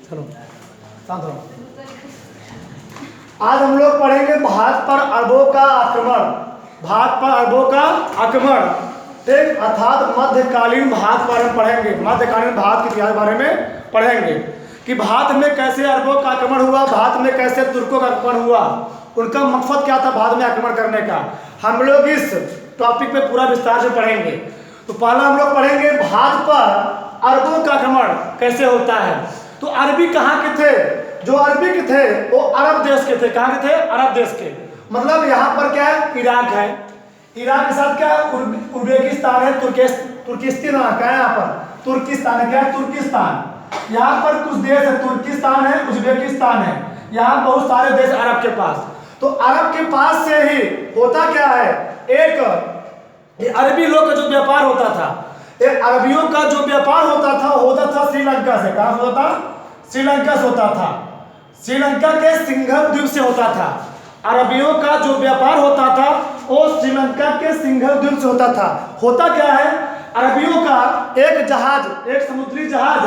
चलो शांत रहो। आज हम लोग पढ़ेंगे भारत पर अरबों का आक्रमण। भारत पर अरबों का आक्रमण, ठीक, अर्थात मध्यकालीन भारत के बारे में पढ़ेंगे। मध्यकालीन भारत के इतिहास के बारे में पढ़ेंगे कि भारत में कैसे अरबों का आक्रमण हुआ, भारत में कैसे तुर्कों का आक्रमण हुआ, उनका मकसद क्या था भारत में आक्रमण करने का। हम लोग इस टॉपिक पे पूरा विस्तार से पढ़ेंगे। तो पहला हम लोग पढ़ेंगे भारत पर अरबों का आक्रमण कैसे होता है। तो अरबी कहाँ के थे? जो अरबी के थे वो अरब देश के थे। कहाँ के थे? अरब देश के। मतलब यहाँ पर क्या है? इराक है। इराक के साथ क्या है? उज्बेकिस्तान है, तुर्किस्तान क्या है यहाँ पर? तुर्किस्तान है। क्या है? तुर्किस्तान। यहाँ पर कुछ देश है, तुर्किस्तान है, उज्बेकिस्तान है। यहाँ बहुत सारे देश अरब के पास। तो अरब के पास से ही होता क्या है, एक अरबी लोग का जो व्यापार होता था, एक अरबियों का जो व्यापार होता था श्रीलंका से। कहाँ होता था? श्रीलंका से होता था। श्रीलंका के सिंघल द्वीप से होता था। अरबियों का जो व्यापार होता था वो श्रीलंका के सिंघल द्वीप से होता था। होता क्या है, अरबियों का एक जहाज, एक समुद्री जहाज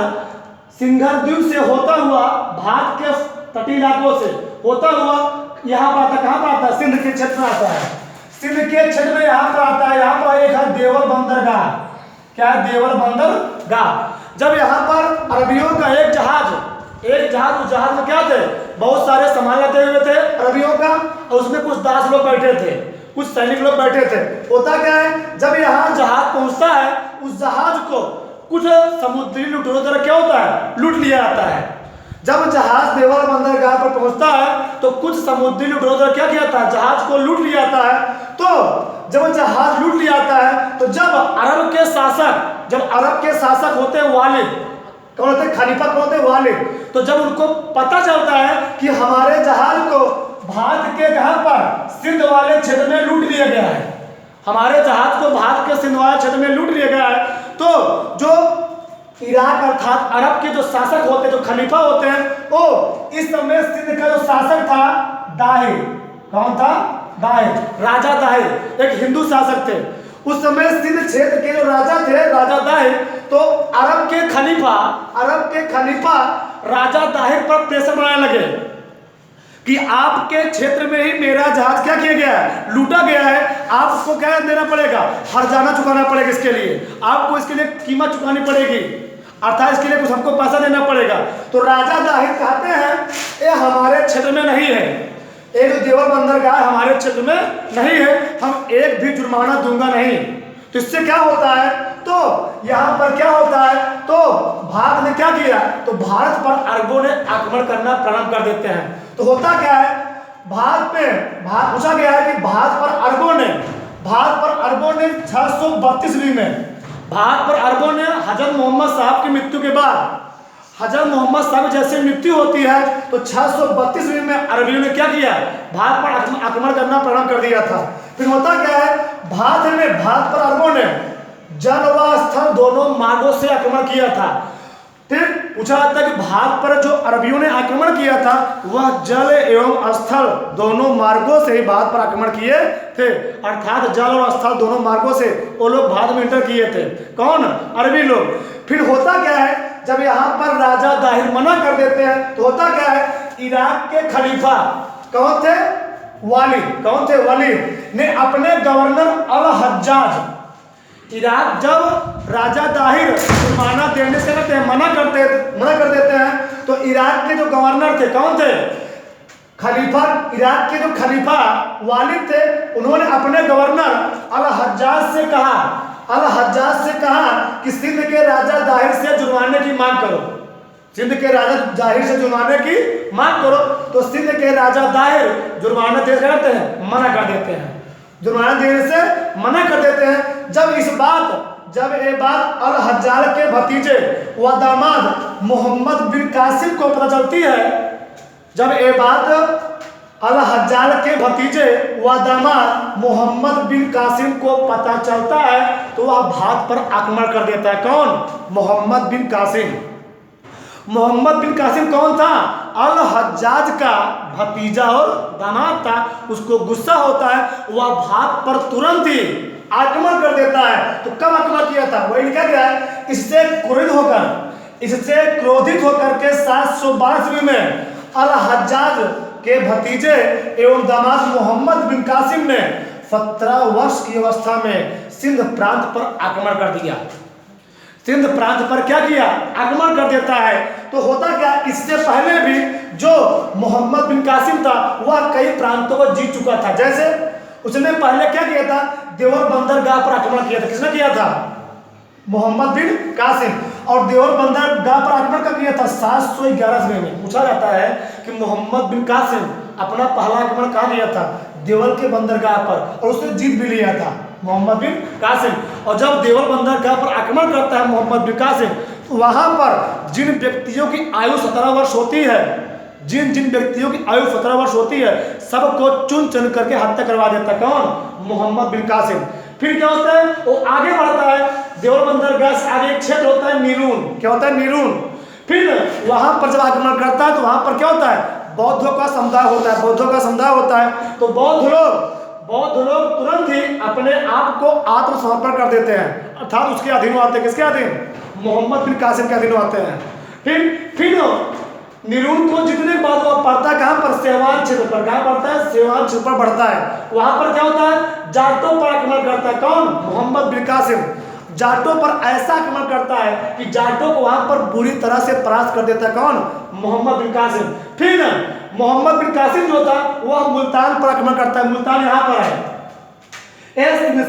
सिंघल द्वीप से होता हुआ भारत के तटीय इलाकों से होता हुआ यहाँ पर आता। कहाँ पर आता है? सिंध के क्षेत्र में आता है। सिंध के क्षेत्र में यहाँ पर आता है। यहाँ पर एक है देवल बंदरगाह। क्या है? देवल बंदरगाह। जब यहाँ पर अरबियों का एक जहाज उस जहाज में क्या थे? बहुत सारे सामान लगे हुए थे अरबियों का, और उसमें कुछ दास लोग बैठे थे, कुछ सैनिक लोग बैठे थे। होता क्या है, जब यहाँ जहाज पहुंचता है, उस जहाज को कुछ समुद्री लुटेरों द्वारा क्या होता है? लूट लिया जाता है। जब जहाज देवल बंदरगाह पर पहुंचता है तो कुछ समुद्री लुटेरों द्वारा क्या किया जाता है? जहाज को लूट लिया जाता है। तो जब जहाज लूट लिया जाता है तो जब अरब के शासक होते हैं वालिद, कौन होते? खलीफा कौन होते? वालिद। तो जब उनको पता चलता है कि हमारे जहाज को भारत के कहां पर? सिंध वाले क्षेत्र में लूट लिया गया है, हमारे जहाज को भारत के सिंध वाले क्षेत्र में लूट लिया गया है, तो जो इराक अर्थात अरब के जो शासक होते हैं, जो खलीफा होते हैं, वो इस समय सिंध का जो शासक था दाहिर। कौन था? दाहिर, राजा दाहिर एक हिंदू शासक थे। उस समय सिंध क्षेत्र के जो राजा थे, राजा दाहिर, तो अरब के खलीफा राजा दाहिर पर प्रेशर बनाने लगे कि आपके क्षेत्र में ही मेरा जहाज क्या किया गया है? लूटा गया है। आपको क्या देना पड़ेगा? हर्जाना चुकाना पड़ेगा। इसके लिए आपको इसके लिए कीमत चुकानी पड़ेगी, अर्थात इसके लिए कुछ हमको पैसा देना पड़ेगा। तो राजा दाहिर कहते हैं ये हमारे क्षेत्र में नहीं है, एक देवल बंदरगाह हमारे क्षेत्र में नहीं है, हम एक भी जुर्माना दूंगा नहीं। तो इससे क्या होता है, तो यहाँ पर क्या होता है, तो भारत ने क्या किया, तो भारत पर अरबों ने आक्रमण करना प्रारंभ कर देते हैं। तो होता क्या है, भारत पूछा गया है कि भारत पर अरबों ने 632 ईस्वी में भारत पर अरबों ने हजरत मोहम्मद साहब की मृत्यु के बाद, हजरत मोहम्मद साहब जैसे मृत्यु होती है तो 632 ईस्वी में अरबियों ने क्या किया? भारत पर आक्रमण करना प्रारंभ कर दिया था। फिर होता क्या है, भारत पर अरबों ने जल व स्थल दोनों मार्गों से आक्रमण किया था। फिर पूछा जाता है कि भारत पर जो अरबियों ने आक्रमण किया था वह जल एवं स्थल दोनों मार्गों से ही भारत पर आक्रमण किए थे, अर्थात जल और स्थल दोनों मार्गों से वो लोग भारत में एंटर किए थे। कौन? अरबी लोग। फिर होता क्या है, जब यहाँ पर राजा दाहिर मना कर देते हैं तो होता क्या है, इराक के खलीफा कौन थे? वालिद। कौन थे? वालिद ने अपने गवर्नर अल हज्जाज, इराक जब राजा दाहिर जुर्माना देने से मना कर देते हैं तो इराक के जो गवर्नर थे कौन थे? खलीफा। इराक के जो खलीफा वालिद थे उन्होंने अपने गवर्नर अल हज्जाज से कहा कि सिंध के राजा दाहिर से जुर्माने की मांग करो। सिंध के राजा दाहिर से जुर्माने की मांग करो। तो सिंध के राजा दाहिर जुर्माना दे करते हैं, मना कर देते हैं, जुर्माना देने से मना कर देते हैं। जब ये बात अल हज्जाज के भतीजे व दामाद मोहम्मद बिन कासिम को पता चलती है, जब ये बात अल हज्जाज के भतीजे व दामाद मोहम्मद बिन कासिम को पता चलता है तो वह भारत पर आक्रमण कर देता है। कौन? मोहम्मद बिन कासिम। मोहम्मद बिन कासिम कौन था? अल हज्जाज का भतीजा और दामाद था। उसको गुस्सा होता है, वह भारत पर तुरंत ही आक्रमण कर देता है। तो कब आक्रमण किया था? वही लिखा गया है, इससे क्रोधित होकर इससे क्रोधित होकर के 712 में अल हज्जाज के भतीजे एवं दामाद मोहम्मद बिन कासिम ने 17 वर्ष की अवस्था में सिंध प्रांत पर आक्रमण कर दिया। सिंध प्रांत पर क्या किया? आक्रमण कर देता है। तो होता क्या, इससे पहले भी जो मोहम्मद बिन कासिम था वह कई प्रांतों को जीत चुका था। जैसे उसने पहले क्या किया था? देवर बंदरगाह पर आक्रमण किया था। किसने किया था? मोहम्मद बिन कासिम। और देवर बंदरगाह पर आक्रमण कब किया था? 711 में। पूछा जाता है कि मोहम्मद बिन कासिम अपना पहला आक्रमण कहाँ किया था? देवर के बंदरगाह पर, और उसने जीत भी लिया था मोहम्मद बिन कासिम। और जब देवर बंदरगाह पर आक्रमण करता है मोहम्मद बिन कासिम, तो वहां पर जिन व्यक्तियों की आयु 17 वर्ष होती है, जिन व्यक्तियों की आयु 17 वर्ष होती है, सबको चुन चुन करके हत्या करवा देता। कौन? मोहम्मद बिन कासिम। फिर क्या होता है? वो आगे बढ़ता है। देवर बंदरगाह से आगे एक क्षेत्र होता है नीरून। क्या होता है? नीरून। फिर वहां पर जब आक्रमण करता है तो वहां पर क्या होता है? बौद्धों का समुदाय होता है। बौद्धों का समुदाय होता है। तो बौद्ध लोग तुरंत ही अपने आप को आत्मसमर्पण कर देते हैं, अर्थात उसके अधीन आते हैं। किसके अधीन? मोहम्मद बिन कासिम के अधीन आते हैं। फिर नीरून को जितने के बाद वह पड़ता है कहाँ पर? सेवान क्षेत्र पर। कहाँ पड़ता है? सेवान क्षेत्र पर बढ़ता है। वहां पर क्या होता है? जाटों पर आक्रमण करता है। कौन? मोहम्मद बिन कासिम जाटों पर ऐसा आक्रमण करता है कि जाटों को वहां पर बुरी तरह से परास्त कर देता है। कौन? मोहम्मद बिन कासिम। फिर मोहम्मद बिन कासिम जो था वह मुल्तान पर आक्रमण करता है। मुल्तान यहाँ पर है,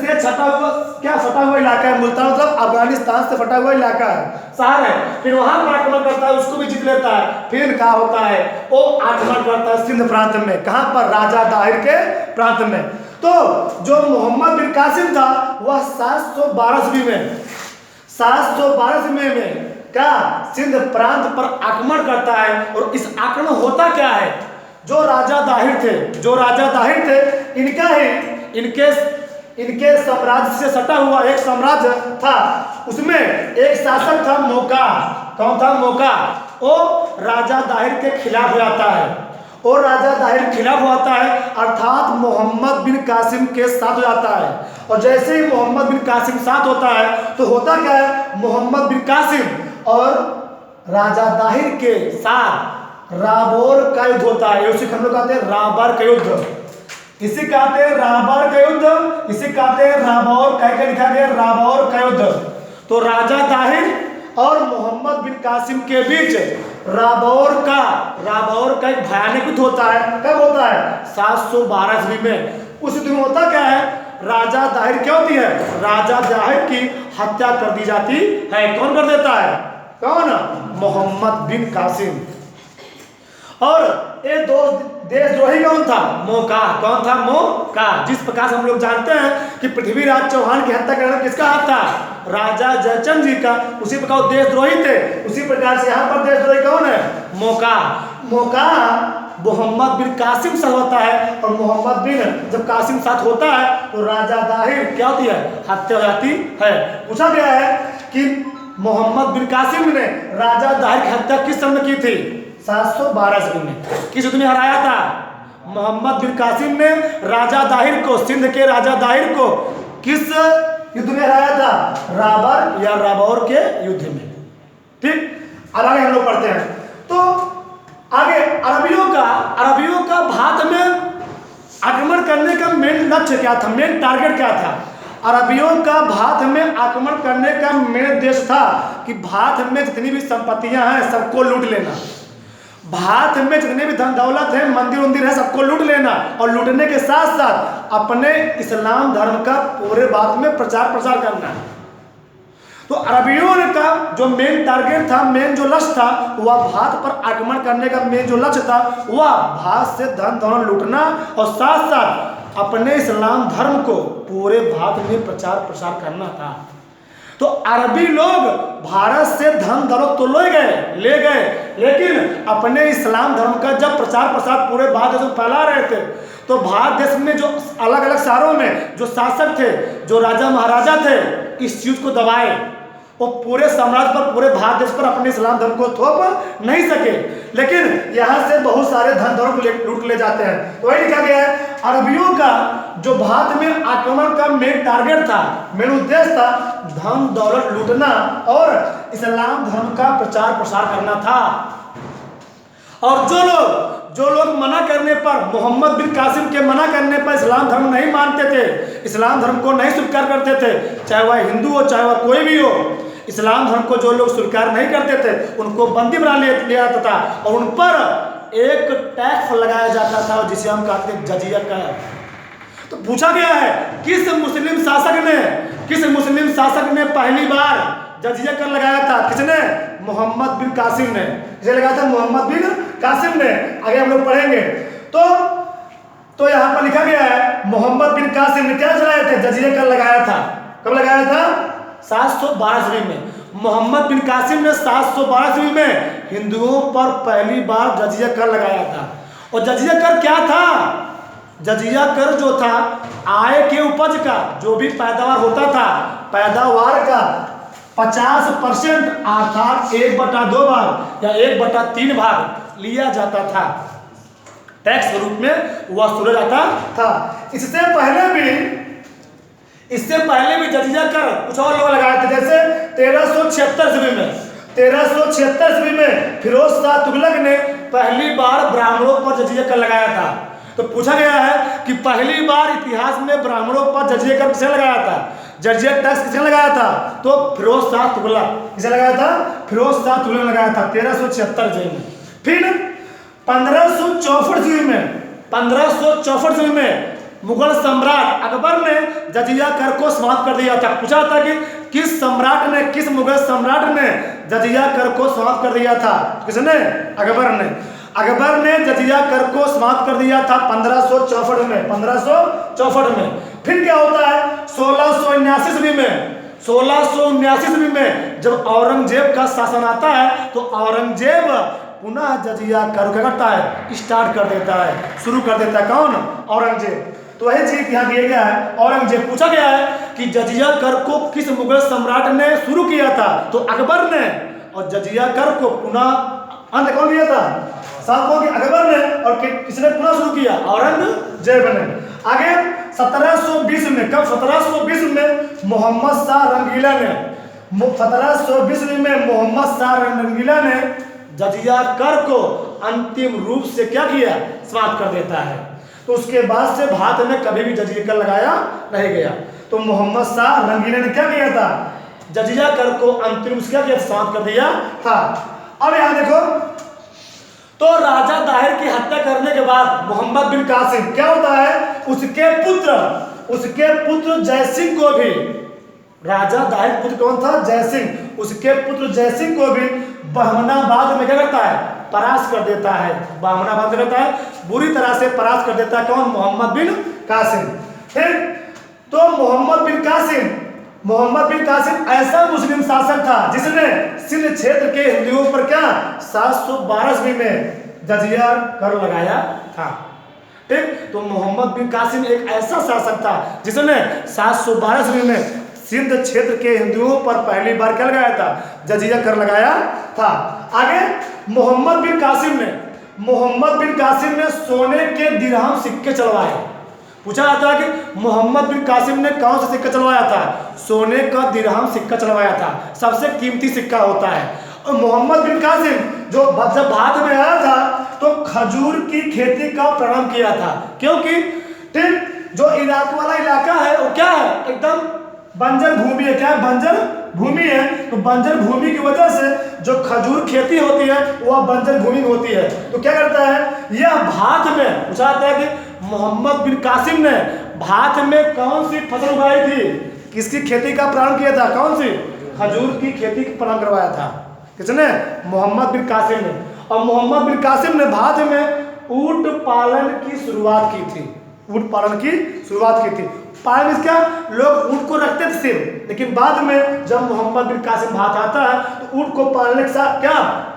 से छटा हुआ क्या सटा हुआ इलाका है। मुल्तान मतलब अफगानिस्तान से फटा हुआ इलाका है, शहर है। फिर वहां पर आक्रमण करता है, उसको भी जीत लेता है। फिर क्या होता है? वो आक्रमण करता है सिंध प्रांत में। कहां पर? राजा दाहिर के प्रांत में। तो जो मोहम्मद बिन कासिम था वह 712 में क्या सिंध प्रांत पर आक्रमण करता है। और इस आक्रमण होता क्या है? जो राजा दाहिर थे इनके साम्राज्य से सटा हुआ एक साम्राज्य था, उसमें एक शासक था मौका। कौन था? मौका। वो राजा दाहिर के खिलाफ हो जाता है, और राजा दाहिर खिलाफ होता है, अर्थात मोहम्मद बिन कासिम के साथ हो जाता है। और जैसे ही मोहम्मद बिन कासिम साथ होता है तो होता क्या है? मोहम्मद बिन कासिम और राजा दाहिर के साथ राबौर का युद्ध होता है। उसी हम लोग कहते हैं राबर का युद्ध, इसे कहते हैं राबर का युद्ध, इसे कहते हैं राबौर। कह के लिखा गया राबौर का युद्ध। तो राजा दाहिर और मोहम्मद बिन कासिम के बीच राबौर का एक भयानक युद्ध होता है। कब होता है? 712 में। उस युद्ध में होता क्या है? राजा दाहिर क्या होती है? राजा दाहिर की हत्या कर दी जाती है। कौन कर देता है? कौन? मोहम्मद बिन कासिम। और ये दो देशद्रोही कौन था? मौका। कौन था? मौका। जिस प्रकार से हम लोग जानते हैं कि पृथ्वीराज चौहान की हत्या करना किसका हाथ था? राजा जयचंद जी का। उसी प्रकार देशद्रोही थे, उसी प्रकार से यहाँ पर देशद्रोही कौन है? मौका मोहम्मद बिन कासिम साथ होता है। और मोहम्मद बिन जब कासिम साथ होता है तो राजा दाहिर क्या होती है? हत्या हो जाती है। पूछा गया है कि मोहम्मद बिन कासिम ने राजा दाहिर की हत्या किस समय की थी? 712 में। किस युद्ध में हराया था? मोहम्मद बिन कासिम ने राजा दाहिर को, सिंध के राजा दाहिर को किस युद्ध में हराया था? राबर या राबौर के युद्ध में। ठीक, अब आगे हम लोग पढ़ते हैं। तो आगे अरबियों का भारत में आक्रमण करने का मेन लक्ष्य क्या था? मेन टारगेट क्या था? अरबियों का भारत में आक्रमण करने का मेन उद्देश्य था कि भारत में जितनी भी संपत्तियां हैं सबको लूट लेना। भारत में जितने भी धन दौलत है, मंदिर है, सबको लूट लेना। और लूटने के साथ साथ अपने इस्लाम धर्म का पूरे भारत में प्रचार करना। तो अरबियों का जो मेन टारगेट था, मेन जो लक्ष्य था, वह भारत पर आक्रमण करने का मेन जो लक्ष्य था वह भारत से धन दौलत लूटना और साथ साथ अपने इस्लाम धर्म को पूरे भारत में प्रचार करना था। तो अरबी लोग भारत से धन दौलत तो ले गए, लेकिन अपने इस्लाम धर्म का जब प्रसार पूरे भारत देश में फैला रहे थे, तो भारत देश में जो अलग अलग शहरों में जो शासक थे, जो राजा महाराजा थे, इस चीज को दबाए। वो पूरे साम्राज्य पर, पूरे भारत देश पर अपने इस्लाम धर्म को थोप नहीं सके, लेकिन यहाँ से बहुत सारे धन दौलत लूट ले जाते हैं। तो वही लिखा गया है, अरबियों का जो भारत में आक्रमण का मेन टारगेट था, मेन उद्देश्य था धन दौलत लूटना और इस्लाम धर्म का प्रचार प्रसार करना था। और जो लोग मना करने पर, मोहम्मद बिन कासिम के मना करने पर इस्लाम धर्म नहीं मानते थे, इस्लाम धर्म को नहीं स्वीकार करते थे, चाहे वह हिंदू हो चाहे वह कोई भी हो, इस्लाम धर्म को जो लोग स्वीकार नहीं करते थे उनको बंदी बना लिया जाता था और उन पर एक टैक्स लगाया जाता था जिसे हम कहते हैं जजिया कर। तो पूछा गया है किस मुस्लिम शासक ने पहली बार जजिया कर लगाया था? किसने? मोहम्मद बिन कासिम ने। किसे लगाया था? मोहम्मद बिन कासिम ने। आगे हम लोग पढ़ेंगे तो यहाँ पर लिखा गया है मोहम्मद बिन कासिम ने क्या चलाए थे? जजिया कर लगाया था। कब लगाया था? 712 ईस्वी में। मोहम्मद बिन कासिम ने 712 ईस्वी में हिंदुओं पर पहली बार जजिया कर लगाया था। और जजिया कर क्या था? जजिया कर जो था आय के उपज का, जो भी पैदावार होता था, पैदावार का 50% अर्थात 1/2 भाग या 1/3 भाग लिया जाता था, टैक्स के रूप में वसूला जाता था। इससे पहले भी जजिया कर कुछ और लोग लगाए थे, जैसे 1376 ईस्वी में फिरोज शाह तुगलक ने पहली बार ब्राह्मणों पर जजिया कर लगाया था। तो पूछा गया है कि पहली बार इतिहास में ब्राह्मणों पर जजिया कर किसने लगाया था? जजिया टैक्स किसने लगाया था? तो फिरोज शाह तुगलक। किसे लगाया था? फिरोज शाह तुगलक लगाया था 1376 ईस्वी में। फिर 1564 ईस्वी में मुगल सम्राट अकबर ने जजिया कर को समाप्त कर दिया था। पूछा था कि किस मुगल सम्राट ने जजिया कर को समाप्त कर दिया था? किसने? अकबर ने जजिया कर को समाप्त कर दिया था 1564 में। फिर क्या होता है? 1679 ईस्वी में जब औरंगजेब का शासन आता है तो औरंगजेब पुनः जजिया कर क्या करता है? स्टार्ट कर देता है, शुरू कर देता है। कौन? औरंगजेब। तो वही चीज यहाँ दिया गया है, औरंगजेब। पूछा गया है कि जजिया कर को किस मुगल सम्राट ने शुरू किया था? तो अकबर ने। और जजिया कर को पुनः अंत कौन किया था? अकबर ने। और किसने पुनः शुरू किया? औरंगजेब ने। आगे 1720 में, कब? 1720 में मोहम्मद शाह रंगीला ने 1720 में मोहम्मद शाह रंगीला ने जजिया कर को अंतिम रूप से क्या किया? समाप्त कर देता है। तो उसके बाद से भारत में कभी भी जजिया कर लगाया नहीं गया। तो मोहम्मद शाह रंगीला ने क्या किया था? जजिया कर को अंतिम रूप से क्या किया? समाप्त कर दिया था। अब यहाँ देखो, तो राजा दाहिर की हत्या करने के बाद मोहम्मद बिन कासिम क्या होता है? उसके पुत्र जयसिंह को भी, राजा दाहिर पुत्र कौन था? जयसिंह। उसके पुत्र जयसिंह को भी बहमनाबाद में क्या करता है? परास्त कर देता है। बहमनाबाद में करता है, बुरी तरह से परास्त कर देता है। कौन? मोहम्मद बिन कासिम। फिर तो मोहम्मद बिन कासिम ऐसा मुस्लिम शासक था जिसने सिंध क्षेत्र के हिंदुओं पर क्या 712 ईस्वी में जजिया कर लगाया था। ठीक, तो मोहम्मद बिन कासिम एक ऐसा शासक था जिसने 712 ईस्वी में सिंध क्षेत्र के हिंदुओं पर पहली बार क्या लगाया था? जजिया कर लगाया था। आगे मोहम्मद बिन कासिम ने सोने के दिरहम सिक्के चलवाए। पूछा जाता है कि मोहम्मद बिन कासिम ने कौन सा सिक्का चलवाया था? सोने का दिरहम सिक्का चलवाया था, सबसे कीमती सिक्का होता है। और मोहम्मद बिन कासिम जब भारत में आया था तो खजूर की खेती का प्रारंभ किया था, क्योंकि ठीक जो इराक वाला इलाका है वो क्या है? एकदम बंजर भूमि है। क्या है? बंजर भूमि है। तो बंजर भूमि की वजह से जो खजूर खेती होती है वह बंजर भूमि में होती है। तो क्या करता है? यह भारत में पूछा जाता है कि मोहम्मद बिन कासिम ने भारत में कौन सी फसल उगाई थी? किसकी खेती का प्रारंभ किया था? कौन सी? खजूर की खेती का प्रारंभ करवाया था। किसने? मोहम्मद बिन कासिम ने। और मोहम्मद बिन कासिम ने भारत में ऊंट पालन की शुरुआत की थी। पालन क्या? लोग ऊंट को रखते थे सिर्फ, लेकिन बाद में जब मोहम्मद बिन कासिम भारत आता है तो ऊंट को पालने के साथ क्या?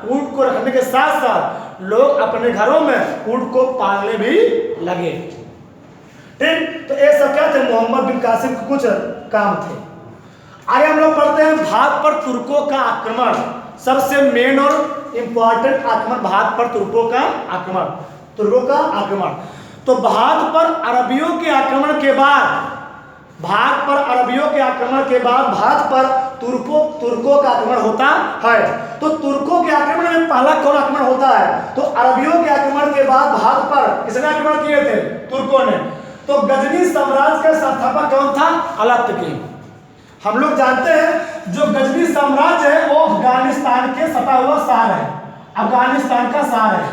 ऊंट को रखने के साथ साथ लोग अपने घरों में ऊंट को पालने भी लगे। ठीक, तो ये सब क्या थे? मोहम्मद बिन कासिम के कुछ काम थे। आगे हम लोग पढ़ते हैं भारत पर तुर्कों का आक्रमण। सबसे मेन और इंपॉर्टेंट आक्रमण भारत पर तुर्कों का आक्रमण। तो भारत पर अरबियों के आक्रमण के बाद भारत पर तुर्कों का आक्रमण होता है। तो तुर्कों के आक्रमण में पहला कौन आक्रमण होता है? तो अरबियों के आक्रमण के बाद भारत पर किसने आक्रमण किए थे? तुर्कों ने। तो गजनी साम्राज्य का संस्थापक कौन था? अलतुर्की। हम लोग जानते हैं जो गजनी साम्राज्य है वो अफगानिस्तान के सटा हुआ शहर है, अफगानिस्तान का शहर है।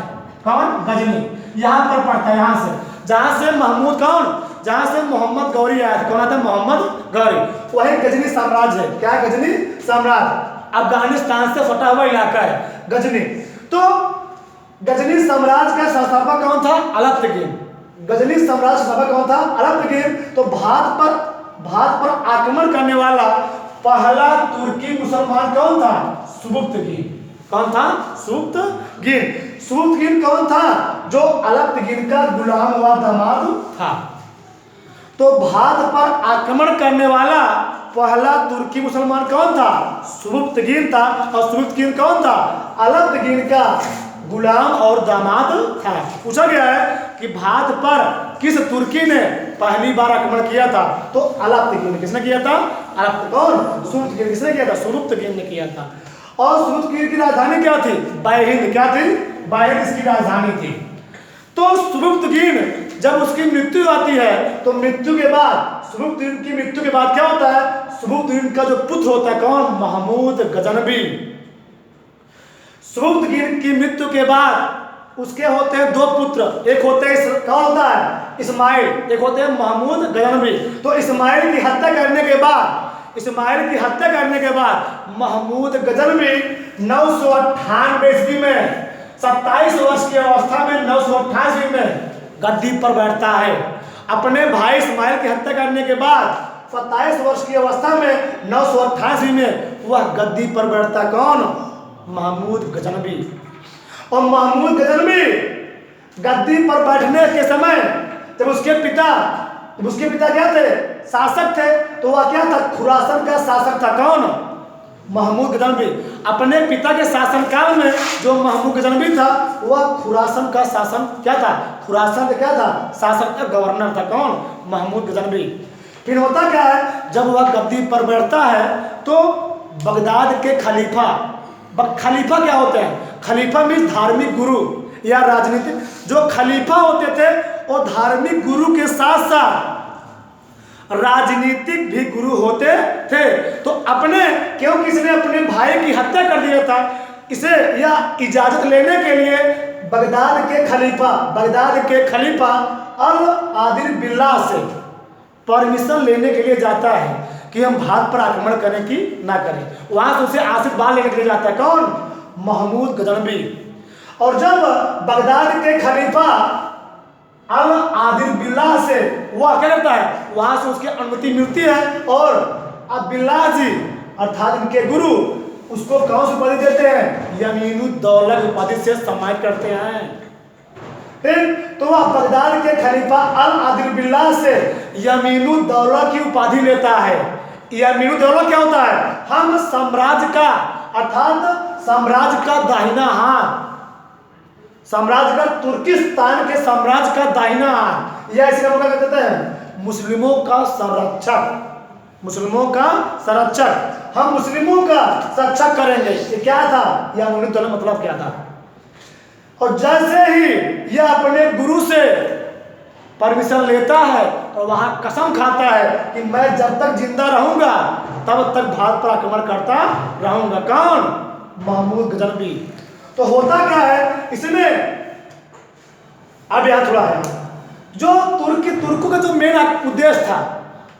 कौन? गजनी। यहाँ पर पड़ता है, यहाँ से जहाँ से जहाँ से मोहम्मद गौरी आया था। कौन आता है? मोहम्मद गौरी। वही गजनी साम्राज्य है। क्या है? गजनी साम्राज्य। अफगानिस्तान से सटा हुआ इलाका है गजनी। तो गजनी साम्राज्य का संस्थापक कौन था? अलतुर्की। गजनी साम्राज्य संस्थापक कौन था? अलतुर्की। तो भारत पर आक्रमण करने वाला पहला तुर्की मुसलमान कौन था? सुबुक्तगीन। कौन था? सुबुक्तगीन कौन था? जो अलतुर्की का गुलाम हुआ दामाद था। तो भारत पर आक्रमण करने वाला पहला तुर्की मुसलमान कौन था? सुबुक्तगीन था। और सुबुक्तगीन कौन था? अलतुर्की का गुलाम और दामाद था। पूछा गया है कि भारत पर किस तुर्की ने पहली बार आक्रमण किया था? तो अलतुर्की ने। किसने किया था? कौन? सुबुक्तगीन। किसने किया था? सुबुक्तगीन ने किया था। और सुबुक्तगीन की राजधानी क्या थी? बायहिंद। क्या थी? बायहिंद इसकी राजधानी थी। तो सुबुक्तगीन जब उसकी मृत्यु आती है तो मृत्यु के बाद सुबुक्तगीन की मृत्यु के बाद क्या होता है? सुबुक्तगीन का जो पुत्र होता है कौन? महमूद गजनवी। सुबुक्तगीन की मृत्यु के बाद उसके होते हैं दो पुत्र। एक होते हैं कौन होता है? इस्माइल। एक होते हैं महमूद गजनवी। तो इस्माइल की हत्या करने के बाद महमूद गजनवी 998 ईस्वी में 27 वर्ष की अवस्था में 928 में गद्दी पर बैठता है। अपने भाई इस्माइल की हत्या करने के बाद 27 वर्ष की अवस्था में 988 में वह गद्दी पर बैठता। कौन? महमूद गजनवी। और महमूद गजनवी गद्दी पर बैठने के समय जब उसके पिता क्या थे? शासक थे। तो वह क्या था? खुरासन का शासक था। कौन? महमूद गजनवी। अपने पिता के शासनकाल में जो महमूद गजनवी था वह खुरासन का शासन क्या था? खुरासन का क्या था? शासक था, गवर्नर था। कौन? महमूद गजनवी। फिर होता क्या है? जब वह गद्दी पर बैठता है तो बगदाद के खलीफा क्या होते हैं? खलीफा मीन्स धार्मिक गुरु या राजनीतिक। जो खलीफा होते थे वो धार्मिक गुरु के साथ साथ राजनीतिक भी गुरु होते थे। तो क्योंकि इसने अपने भाई की हत्या कर दिया था, इसे यह इजाजत लेने के लिए बगदाद के खलीफा अल आदिल बिल्लाह से परमिशन लेने के लिए जाता है कि हम भारत पर आक्रमण करें कि ना करें। वहां से उसे आशीर्वाद लेने के लिए जाता है। कौन? महमूद गजनवी। और जब बगदाद के खलीफा अल आदिल बिल्लाह से वह क्या करता है? वहां से उसकी अनुमति मिलती है और अब बिल्लाह जी अर्थात इनके गुरु उसको कौन सी उपाधि देते हैं? यमीनुद्दौला उपाधि से सम्मानित करते हैं। ठीक। तो वह बगदाद के खलीफा अल आदिल बिल्लाह से यमीनुद्दौला की उपाधि लेता है। यमीनुद्दौला क्या होता है? हम साम्राज्य का अर्थात साम्राज्य का दाहिना हाथ, साम्राज्य का तुर्किस्तान के साम्राज्य का दाहिना हाथ, या इसे हम क्या कहते हैं? मुस्लिमों का संरक्षक। हम मुस्लिमों का संरक्षक करेंगे। ये क्या था? यह मतलब क्या था? और जैसे ही यह अपने गुरु से परमिशन लेता है और वहां कसम खाता है कि मैं जब तक जिंदा रहूंगा तब तक भारत पर आक्रमण करता रहूंगा। कौन? महमूद गजनवी। तो होता क्या है इसमें? अब यहां थोड़ा है जो तुर्कों का जो मेन उद्देश्य था,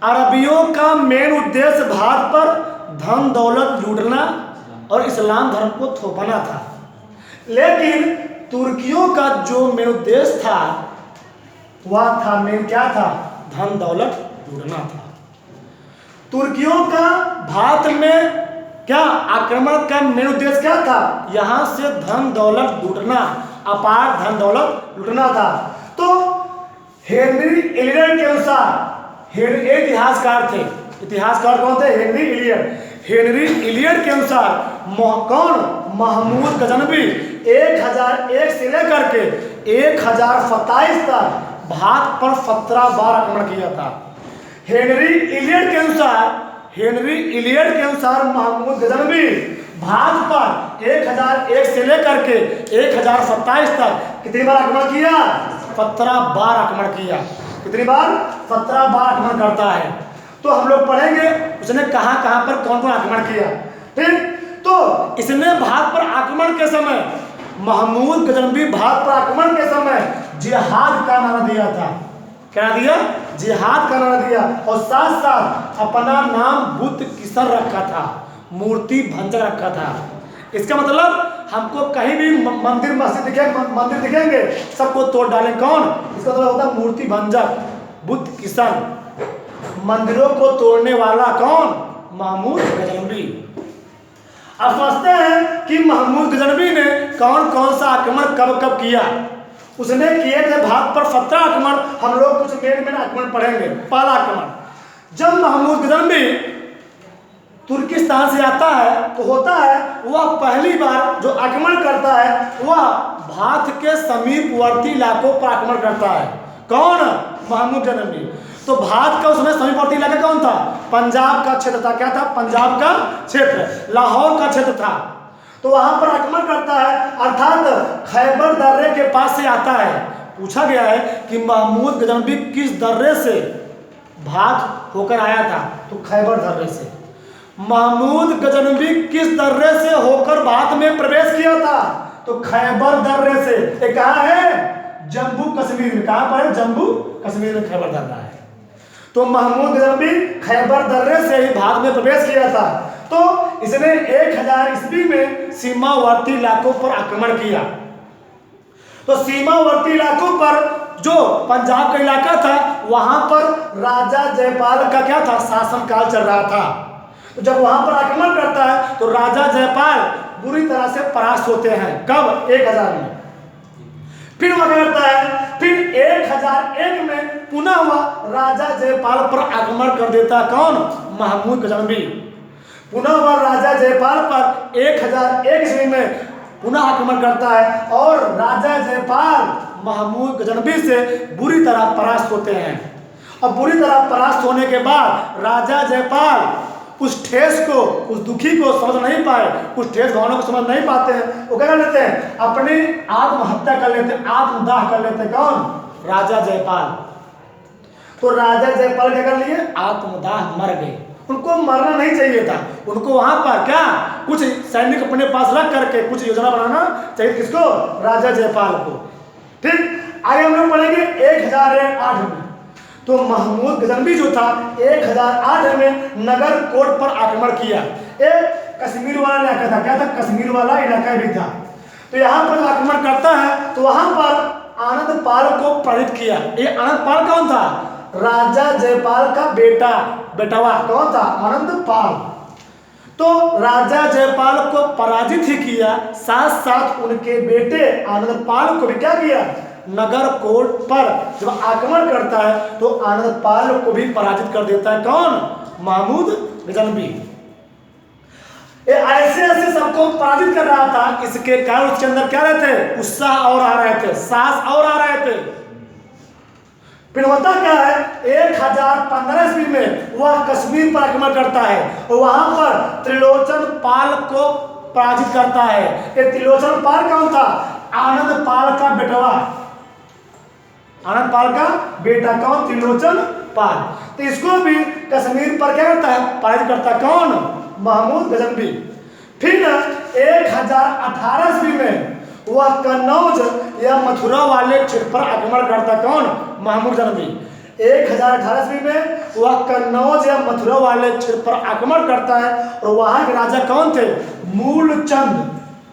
अरबियों का मेन उद्देश्य भारत पर धन दौलत लूटना और इस्लाम धर्म को थोपना था। लेकिन तुर्कियों का जो मेन उद्देश्य था वह था मेन क्या था? धन दौलत लूटना था। तुर्कियों का भारत में क्या आक्रमण का मेन उद्देश्य क्या था? यहां से धन दौलत लूटना, अपार धन दौलत लूटना था। तो हेनरी इलियट के अनुसार, इतिहासकार कौन थे? हेनरी इलियट के अनुसार कौन? महमूद गजनवी 1001 से लेकर के 1027 तक भात पर 17 बार आक्रमण किया था। हेनरी इलियट के अनुसार महमूद गजनवी भात पर 1001 से लेकर के 1027 तक कितनी बार आक्रमण किया? 17 बार आक्रमण किया। कितनी बार? 17 बार आक्रमण करता है। तो हम लोग पढ़ेंगे उसने कहां कहां पर कौन कौन आक्रमण किया। ठीक, तो इसने भात पर आक्रमण के समय, महमूद गजनवी भात पर आक्रमण के समय जिहाद का नारा दिया था। क्या दिया? जिहाद का नारा दिया। और साथ साथ अपना नाम बुद्ध किसर रखा था, मूर्ति भंजक रखा था। इसका मतलब हमको कहीं भी मंदिर मस्जिद दिखेंगे सबको तोड़ डालें। कौन? इसका मतलब होता है मूर्ति भंजक, बुद्ध किसर। मंदिरों को तोड़ने वाला कौन? महमूद गजनवी। अब समझते हैं कि महमूद गजनवी ने कौन कौन सा आक्रमण कब कब किया। उसने किए थे भात पर 17 आक्रमण। हम लोग कुछ मेन आक्रमण पढ़ेंगे। पहला आक्रमण, जब महमूद गजनवी तुर्किस्तान से आता है तो होता है वह पहली बार जो आक्रमण करता है वह भात के समीपवर्ती इलाकों पर आक्रमण करता है। कौन? महमूद गजनवी। तो भात का उसमें समीपवर्ती इलाका कौन था? पंजाब का क्षेत्र था। क्या था? पंजाब का क्षेत्र, लाहौर का क्षेत्र था। तो वहां पर आक्रमण करता है, अर्थात खैबर दर्रे के पास से आता है। पूछा गया है कि महमूद गजनवी किस दर्रे से भात होकर आया था? तो खैबर दर्रे से। महमूद गजनवी किस दर्रे से होकर भात में प्रवेश किया था? तो खैबर दर्रे से। ये कहाँ है? जम्मू कश्मीर में। कहाँ पर है? जम्मू कश्मीर में खैबर दर्रा है। तो महमूद गजनवी खैबर दर्रे से ही भात में प्रवेश किया था। तो इसने 1000 ईस्वी में सीमावर्ती इलाकों पर आक्रमण किया। तो सीमावर्ती इलाकों पर जो पंजाब का इलाका था वहां पर राजा जयपाल का क्या था? शासनकाल चल रहा था। तो जब वहां पर आक्रमण करता है तो राजा जयपाल बुरी तरह से परास्त होते हैं। कब? 1000 में। फिर वह करता है, फिर 1001 में पुनः वह राजा जयपाल पर आक्रमण कर देता। कौन? महमूद गजनवी। पुनः वह राजा जयपाल पर 1001 ईस्वी में पुनः आक्रमण करता है और राजा जयपाल महमूद गजनवी से बुरी तरह परास्त होते हैं। और बुरी तरह परास्त होने के बाद राजा जयपाल उस ठेस को, उस दुखी को समझ नहीं पाए, उस ठेस भावना को समझ नहीं पाते हैं। वो क्या कर लेते हैं? अपनी आत्महत्या कर लेते हैं, आत्मदाह कर लेते हैं। कौन? राजा जयपाल। तो राजा जयपाल क्या कर लिए? आत्मदाह, मर गए। उनको मरना नहीं चाहिए था। उनको वहां पर क्या कुछ सैनिक अपने पास रख करके कुछ योजना बनाना चाहिए। किसको? राजा जयपाल को। ठीक, आगे हम लोग पढ़ेंगे 1008 में। तो महमूद गजनवी जो था 1008 में नगर कोट पर आक्रमण किया। एक कश्मीर वाला इलाका था। क्या था? कश्मीर वाला इलाका भी था। तो यहाँ पर आक्रमण करता है तो वहां पर आनंद पाल को पराजित किया। ये आनंद पाल कौन था? राजा जयपाल का बेटवा कौन था? आनंद पाल। तो राजा जयपाल को पराजित ही किया, साथ साथ उनके बेटे आनंद पाल को भी क्या किया? नगर कोट पर जब आक्रमण करता है तो आनंद पाल को भी पराजित कर देता है। कौन? महमूद गजनवी। ऐसे ऐसे सबको पराजित कर रहा था। इसके कारण उसके अंदर क्या रहते? उत्साह और आ रहे थे, साहस और आ रहे थे। फिर होता क्या है? 1015 ईस्वी में वह कश्मीर पर आक्रमण करता है और वहां पर त्रिलोचन पाल को पराजित करता है। ये त्रिलोचन पाल कौन था? आनंद पाल का बेटवा, आनंद पाल का बेटा। कौन? त्रिलोचन पाल। तो इसको भी कश्मीर पर क्या करता है? पराजित करता है। कौन? महमूद गजनवी। फिर 1018 ईस्वी में वह कन्नौज या मथुरा वाले क्षेत्र पर आक्रमण करता। कौन? महमूद गजनवी। 1018 ईस्वी में वह कन्नौज या मथुरा वाले क्षेत्र पर आक्रमण करता है और वहां के राजा कौन थे? मूलचंद।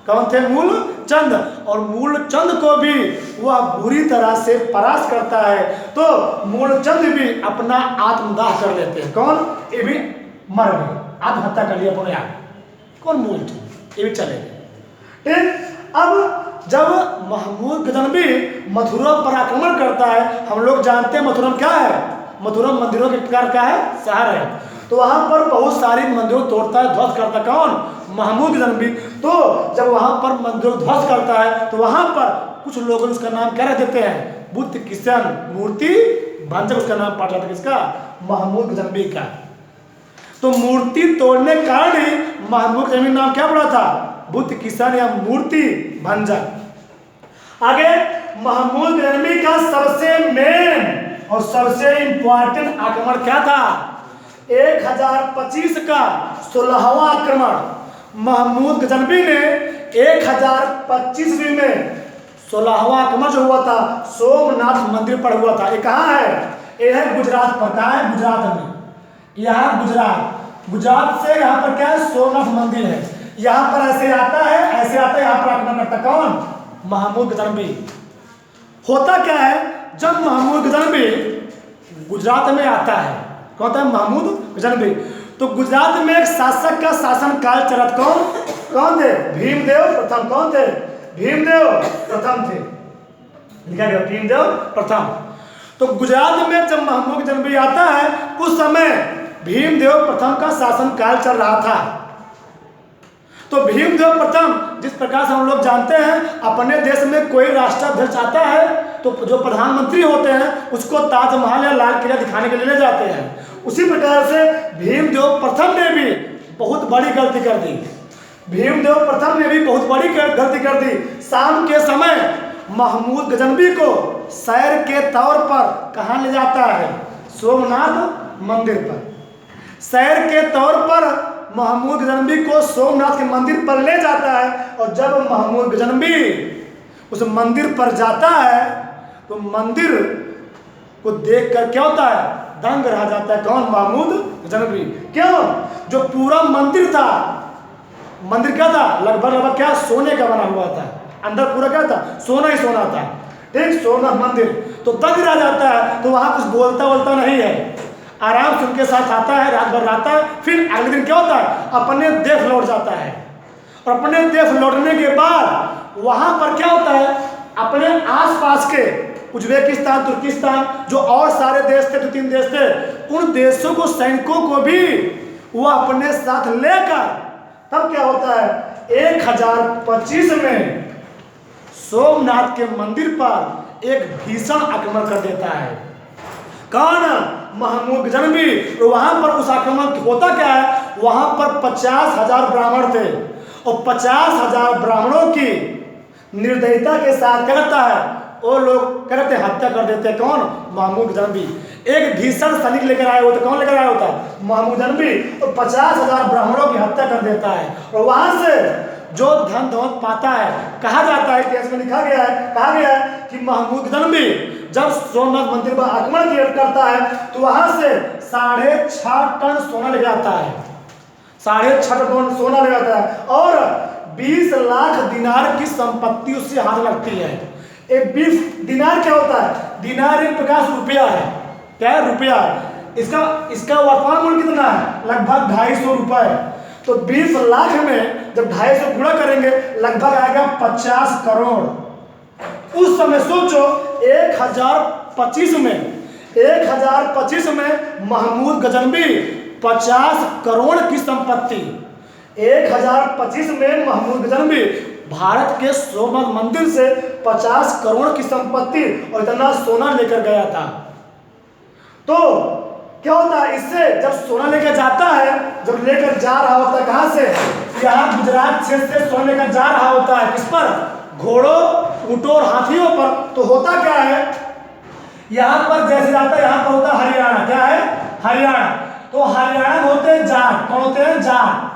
कौन थे? मूलचंद। और मूलचंद को भी वह बुरी तरह से परास्त करता है। तो मूलचंद भी अपना आत्मदाह कर लेते हैं। कौन? ये भी मर गए, आत्महत्या कर लिया अपने आप। कौन? मूलचंद। ये भी चले गए। ठीक, अब जब महमूद गजनवी मथुरा पर आक्रमण करता है, हम लोग जानते हैं मथुरा क्या है? मथुरा मंदिरों के प्रकार क्या है? शहर है। तो वहां पर बहुत सारी मंदिरों तोड़ता है, ध्वस्त करता। कौन? महमूद गजनवी। तो जब वहाँ पर मंदिर ध्वस्त करता है तो वहाँ पर कुछ लोग उसका नाम क्या रख देते हैं, बुद्ध किशन मूर्ति भंजक उसका नाम पड़ जाता है, किसका, महमूद गजनवी का। तो मूर्ति तोड़ने के कारण ही महमूद गजनवी नाम क्या पड़ा था, बुद्ध किशन या मूर्ति भंजक। आगे महमूद गजनवी का सबसे मेन और सबसे इंपॉर्टेंट आक्रमण क्या था, 1025 का 16वां आक्रमण। महमूद गजनवी ने 1025 में 16वां आक्रमण जो हुआ था सोमनाथ मंदिर पर हुआ था। ये कहाँ है, ये है गुजरात पर। कहाँ है, गुजरात में। यहाँ गुजरात से यहाँ पर क्या है, सोमनाथ मंदिर है। यहाँ पर ऐसे आता है, ऐसे आता है, यहाँ पर आक्रमण करता कौन, महमूद गजनवी। होता क्या है, जब महमूद गजनवी गुजरात में आता है, कौन था, महमूद गजनवी, तो गुजरात में एक शासक का शासन काल चला। कौन थे, भीमदेव प्रथम। कौन थे, भीमदेव प्रथम थे, लिखा गया भीमदेव प्रथम। तो गुजरात में जब महमूद गजनवी आता है उस समय भीमदेव प्रथम का शासन काल चल रहा था। तो भीमदेव प्रथम, जिस प्रकार से हम लोग जानते हैं अपने देश में कोई राष्ट्राध्यक्ष आता है तो जो प्रधानमंत्री होते हैं उसको ताजमहल या लाल किला दिखाने के लिए ले जाते हैं, उसी प्रकार से भीमदेव प्रथम ने भी बहुत बड़ी गलती कर दी। भीमदेव प्रथम ने भी बहुत बड़ी गलती कर दी। शाम के समय महमूद गजनवी को सैर के तौर पर कहाँ ले जाता है, सोमनाथ मंदिर पर। सैर के तौर पर महमूद गजनवी को सोमनाथ के मंदिर पर ले जाता है। और जब महमूद गजनवी उस मंदिर पर जाता है तो मंदिर को देखकर क्या होता है, दंग रह जाता है। कौन, महमूद गजनवी। क्यों, जो पूरा मंदिर था, मंदिर क्या था, लगभग क्या, सोने का बना हुआ था। अंदर पूरा क्या था, सोना ही सोना था। ठीक, सोमनाथ मंदिर। तो दंग रह जाता है। तो वहाँ कुछ बोलता नहीं है, आराम से उनके साथ आता है, रात भर रहता है। फिर अगले दिन क्या होता है, अपने देश लौट जाता है। और अपने देश लौटने के बाद वहाँ पर क्या होता है, अपने आसपास के उज्बेकिस्तान, तुर्किस्तान, जो और सारे देश थे, 2-3 देश थे, उन देशों को, सैनिकों को भी वो अपने साथ लेकर तब क्या होता है, 1025 में सोमनाथ के मंदिर पर एक भीषण आक्रमण कर देता है। कौन, महमूद गजनवी। तो वहां पर उस आक्रमण होता क्या है, वहां पर 50,000 ब्राह्मण थे और 50,000 ब्राह्मणों की निर्दयता के साथ क्या करता है, वो लोग कहते हत्या कर देते। कौन, महमूद गजनवी। एक भीषण सैनिक लेकर आए होते, कौन लेकर आया होता, महमूद गजनवी। और 50,000 ब्राह्मणों की हत्या कर देता है। और वहां से जो धन दौलत पाता है, कहा जाता है, इतिहास में लिखा गया है, कहा गया है कि महमूद गजनवी जब सोमनाथ मंदिर पर आक्रमण करता है तो वहां से 6.5 टन सोना ले जाता है। 6.5 टन सोना ले जाता है और 20 लाख दिनार की संपत्ति उससे हाथ लगती है। एक 20 दिनार क्या होता है, दिनार एक प्रकार से रुपया है। क्या है, रुपया है। इसका वर्तमान मूल्य कितना है, लगभग 250 रुपए। तो 20 लाख में जब 250 गुणा करेंगे लगभग आएगा 50 करोड़। उस समय सोचो 1025 में महमूद गजनवी 50 करोड़ की संपत्ति, 1025 में महमूद गजनवी भारत के सोमनाथ मंदिर से 50 करोड़ की संपत्ति और इतना सोना लेकर गया था। तो क्या होता है, इससे जब सोना लेकर जाता है, जब लेकर जा रहा होता है, कहाँ से, यहाँ गुजरात क्षेत्र से सोना लेकर जा रहा होता है, किस पर, घोड़ों, ऊँटों और हाथियों पर। तो होता क्या है, यहाँ पर जैसे जाता है, यहाँ पर होता है हरियाणा। क्या है, हरियाणा। तो हरियाणा में होते हैं जाट। कौन होते हैं, जाट।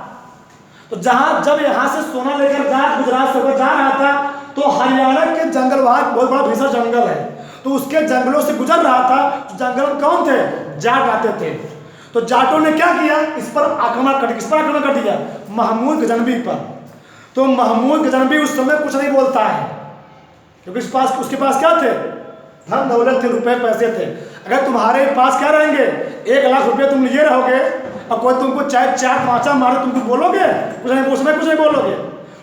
तो जब यहाँ से सोना लेकर जाट गुजरात से होकर जा रहा था तो हरियाणा के जंगल, वहाँ बहुत बड़ा भीषण जंगल है, तो उसके जंगलों से गुजर रहा था। तो जंगल में कौन थे, जाट आते थे। तो जाटों ने क्या किया, इस पर आक्रमण कर, किस पर आक्रमण कर दिया, महमूद गजनवी पर। तो महमूद गजनवी उस समय कुछ नहीं बोलता है, क्योंकि उसके पास क्या थे, धन दौलत थे, रुपए पैसे थे। अगर तुम्हारे पास क्या रहेंगे, 1 लाख रुपए तुम लिए रहोगे और कोई तुमको चार पांचा मारे, तुम कुछ बोलोगे, कुछ नहीं बोलोगे।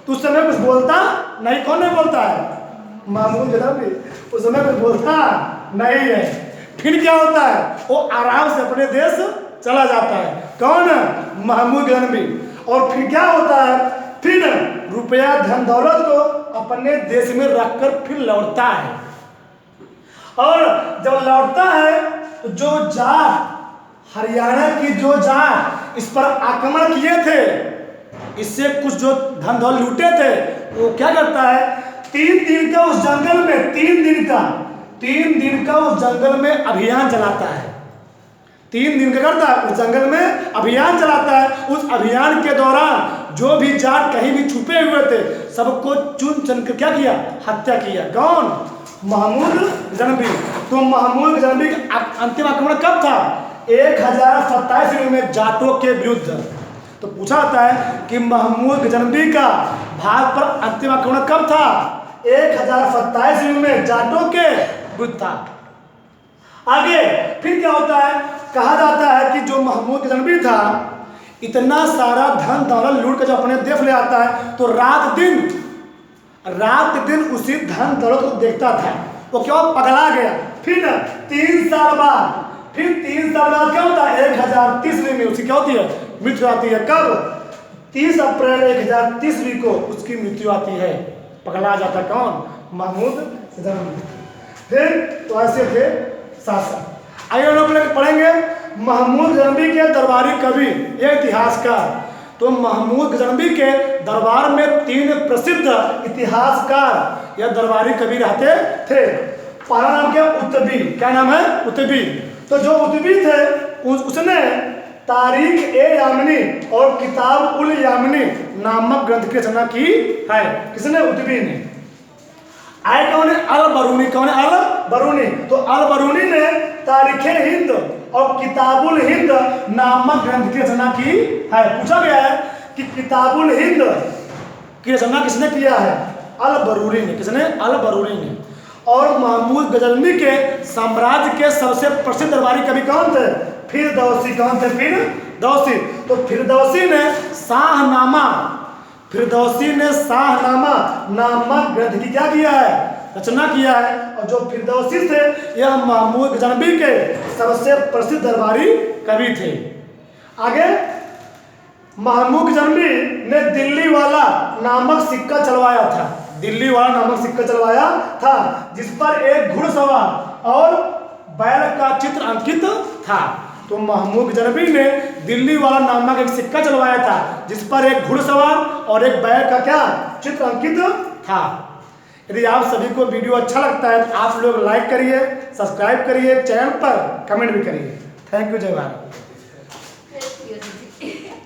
तो उस समय कुछ बोलता नहीं। कौन नहीं बोलता है, महमूद गजनवी उस समय कुछ बोलता नहीं है। फिर क्या होता है, वो आराम से अपने देश चला जाता है। कौन, महमूद गजनवी। और फिर क्या होता है, फिर रुपया धन दौलत को अपने देश में रखकर फिर लौटता है। और जब लौटता है तो जो जाट, हरियाणा की जो जाट इस पर आक्रमण किए थे, इससे कुछ जो धन दौलत लूटे थे, वो क्या करता है, 3 दिन का उस जंगल में 3 दिन का उस जंगल में अभियान चलाता है। 3 दिन का करता है, उस जंगल में अभियान चलाता है। उस अभियान के दौरान जो भी जाट कहीं भी छुपे हुए थे, सबको चुन चुन कर क्या किया, हत्या किया। कौन? महमूद गजनवी। तो महमूद गजनवी का अंतिम आक्रमण कब था? 1027 ईस्वी में जाटों के विरुद्ध। तो पूछा जाता है कि महमूद गजनवी का भारत पर अंतिम आक्रमण कब था? 1027 ईस्वी में जाटों के विरुद्ध था। आगे फिर क्या होता है, कहा जाता है कि जो महमूद गजनवी था, इतना सारा धन दौलत लूट कर जब अपने देश ले आता है, तो रात दिन उसी धन दौलत को देखता था। वो क्या पगला गया। फिर 3 साल बाद क्या होता है, 1030 में उसकी क्या होती है, मृत्यु आती है। कब? 30 अप्रैल 1030 को उसकी मृत्यु आती है। पगला जाता कौन? महमूद गजनवी। फिर तो ऐसे थे शासक। आइए हम लोग पढ़ेंगे महमूद गजनवी के दरबारी कवि, ये इतिहासकार। तो महमूद गजनवी के दरबार में 3 प्रसिद्ध इतिहासकार या दरबारी कवि रहते थे। पहला नाम क्या? उत्तबी। क्या नाम है? उत्तबी। तो जो उत्तबी थे, उसने तारीख ए यामिनी और किताब उल यामिनी नामक ग्रंथ की रचना की है। किसने? उत्तबी ने। आए कौन है? अल बरूनी। कौन है? अल बरूनी। तो अल बरूनी ने तारीखे हिंद और किताबुल हिंद नामक ग्रंथ की रचना की है। पूछा गया है कि किताबुल हिंद की रचना किसने किया है? अल बरूनी ने। किसने? अल बरूनी ने। और महमूद गजनवी के साम्राज्य के सबसे प्रसिद्ध दरबारी कवि कौन थे? फिरदौसी। कौन थे? फिरदौसी। तो फिरदौसी ने शाहनामा नामक ग्रंथ की क्या किया है? रचना किया है। और जो फिरदौसी थे, यह महमूद गजनवी के सबसे प्रसिद्ध दरबारी कवि थे। आगे महमूद गजनवी ने दिल्ली वाला नामक सिक्का चलवाया था, जिस पर एक घुड़सवार और बैल का चित्र अंकित था। तो महमूद गजनवी ने दिल्ली वाला नामक एक सिक्का चलवाया था, जिस पर एक घुड़सवार और एक बैल का क्या चित्र अंकित था। यदि आप सभी को वीडियो अच्छा लगता है तो आप लोग लाइक करिए, सब्सक्राइब करिए, चैनल पर कमेंट भी करिए। Thank you. जय भारत।